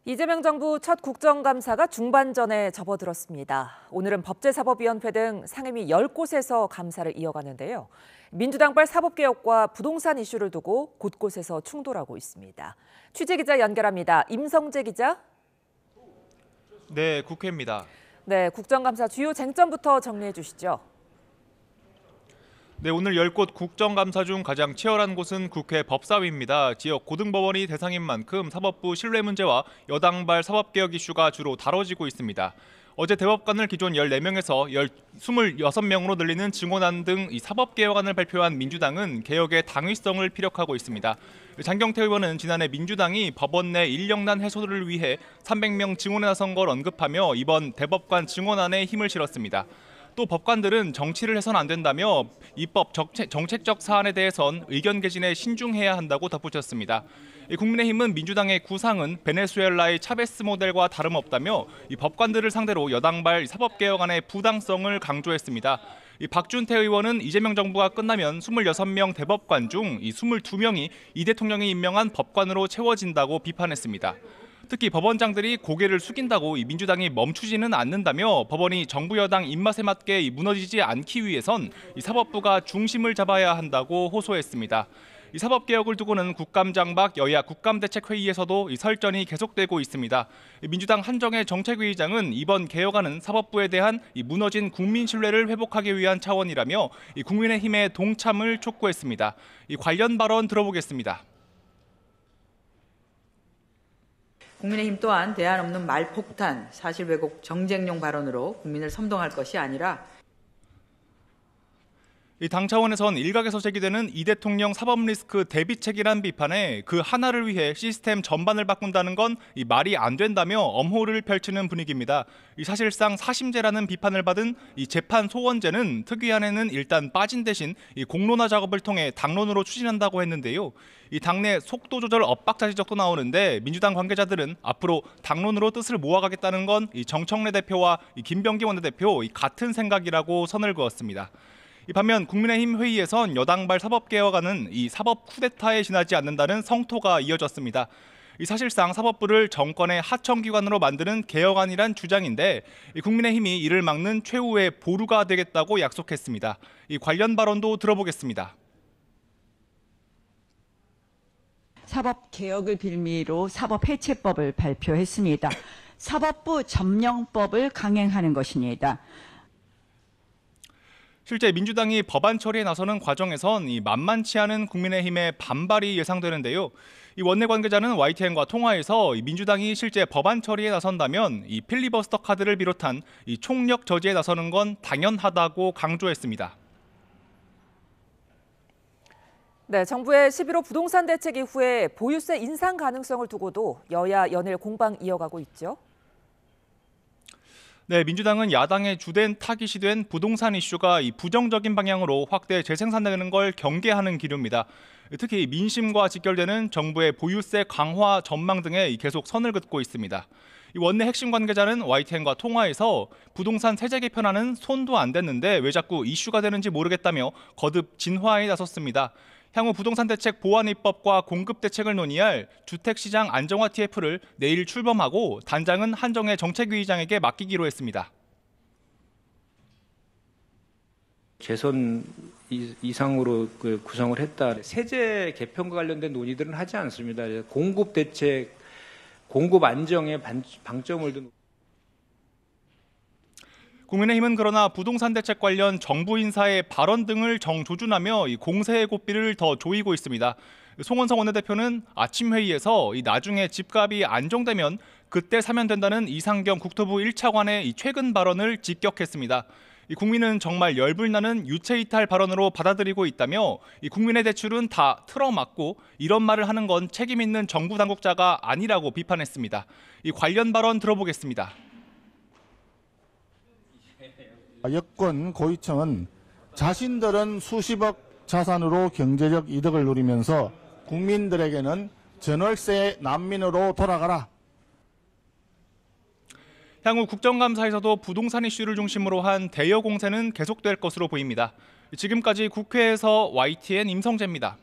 이재명 정부 첫 국정감사가 중반전에 접어들었습니다. 오늘은 법제사법위원회 등 상임위 10곳에서 감사를 이어가는데요. 민주당발 사법개혁과 부동산 이슈를 두고 곳곳에서 충돌하고 있습니다. 취재기자 연결합니다. 임성재 기자. 네, 국회입니다. 네, 국정감사 주요 쟁점부터 정리해 주시죠. 네, 오늘 10곳 국정감사 중 가장 치열한 곳은 국회 법사위입니다. 지역 고등법원이 대상인 만큼 사법부 신뢰 문제와 여당발 사법개혁 이슈가 주로 다뤄지고 있습니다. 어제 대법관을 기존 14명에서 26명으로 늘리는 증언안 등 이 사법개혁안을 발표한 민주당은 개혁의 당위성을 피력하고 있습니다. 장경태 의원은 지난해 민주당이 법원 내 인력난 해소를 위해 300명 증언에 나선 걸 언급하며 이번 대법관 증언안에 힘을 실었습니다. 또 법관들은 정치를 해서는 안 된다며 입법 정책적 사안에 대해선 의견 개진에 신중해야 한다고 덧붙였습니다. 국민의힘은 민주당의 구상은 베네수엘라의 차베스 모델과 다름없다며 이 법관들을 상대로 여당발 사법개혁안의 부당성을 강조했습니다. 박준태 의원은 이재명 정부가 끝나면 26명 대법관 중 22명이 이 대통령이 임명한 법관으로 채워진다고 비판했습니다. 특히 법원장들이 고개를 숙인다고 민주당이 멈추지는 않는다며 법원이 정부 여당 입맛에 맞게 무너지지 않기 위해선 사법부가 중심을 잡아야 한다고 호소했습니다. 사법개혁을 두고는 국감장 밖 여야 국감대책회의에서도 설전이 계속되고 있습니다. 민주당 한정혜 정책위의장은 이번 개혁안은 사법부에 대한 무너진 국민 신뢰를 회복하기 위한 차원이라며 국민의힘의 동참을 촉구했습니다. 관련 발언 들어보겠습니다. 국민의힘 또한 대안 없는 말폭탄, 사실 왜곡, 정쟁용 발언으로 국민을 선동할 것이 아니라 당 차원에선 일각에서 제기되는 이 대통령 사법 리스크 대비책이란 비판에 그 하나를 위해 시스템 전반을 바꾼다는 건 말이 안 된다며 엄호를 펼치는 분위기입니다. 사실상 사심제라는 비판을 받은 재판 소원제는 특위안에는 일단 빠진 대신 공론화 작업을 통해 당론으로 추진한다고 했는데요. 당내 속도 조절 엇박자 지적도 나오는데 민주당 관계자들은 앞으로 당론으로 뜻을 모아가겠다는 건 정청래 대표와 김병기 원내대표 같은 생각이라고 선을 그었습니다. 반면 국민의힘 회의에선 여당발 사법개혁안은 사법 쿠데타에 지나지 않는다는 성토가 이어졌습니다. 사실상 사법부를 정권의 하청기관으로 만드는 개혁안이란 주장인데 국민의힘이 이를 막는 최후의 보루가 되겠다고 약속했습니다. 관련 발언도 들어보겠습니다. 사법개혁을 빌미로 사법해체법을 발표했습니다. 사법부 점령법을 강행하는 것입니다. 실제 민주당이 법안 처리에 나서는 과정에선 만만치 않은 국민의힘의 반발이 예상되는데요. 원내 관계자는 YTN과 통화에서 민주당이 실제 법안 처리에 나선다면 필리버스터 카드를 비롯한 총력 저지에 나서는 건 당연하다고 강조했습니다. 네, 정부의 11호 부동산 대책 이후에 보유세 인상 가능성을 두고도 여야 연일 공방 이어가고 있죠. 네, 민주당은 야당의 주된 타깃이 된 부동산 이슈가 부정적인 방향으로 확대 재생산되는 걸 경계하는 기류입니다. 특히 민심과 직결되는 정부의 보유세 강화 전망 등에 계속 선을 긋고 있습니다. 원내 핵심 관계자는 YTN과 통화에서 부동산 세제 개편안은 손도 안 댔는데 왜 자꾸 이슈가 되는지 모르겠다며 거듭 진화에 나섰습니다. 향후 부동산 대책 보완 입법과 공급 대책을 논의할 주택시장 안정화 TF를 내일 출범하고 단장은 한정혜 정책위의장에게 맡기기로 했습니다. 개선 이상으로 구성을 했다. 세제 개편과 관련된 논의들은 하지 않습니다. 공급 대책, 공급 안정에 방점을 둔. 국민의힘은 그러나 부동산 대책 관련 정부 인사의 발언 등을 정조준하며 공세의 고삐를 더 조이고 있습니다. 송원석 원내대표는 아침 회의에서 나중에 집값이 안정되면 그때 사면 된다는 이상경 국토부 1차관의 최근 발언을 직격했습니다. 국민은 정말 열불나는 유체이탈 발언으로 받아들이고 있다며 국민의 대출은 다 틀어막고 이런 말을 하는 건 책임 있는 정부 당국자가 아니라고 비판했습니다. 관련 발언 들어보겠습니다. 여권 고위층은 자신들은 수십억 자산으로 경제적 이득을 누리면서 국민들에게는 전월세 난민으로 돌아가라. 향후 국정감사에서도 부동산 이슈를 중심으로 한 대여 공세는 계속될 것으로 보입니다. 지금까지 국회에서 YTN 임성재입니다.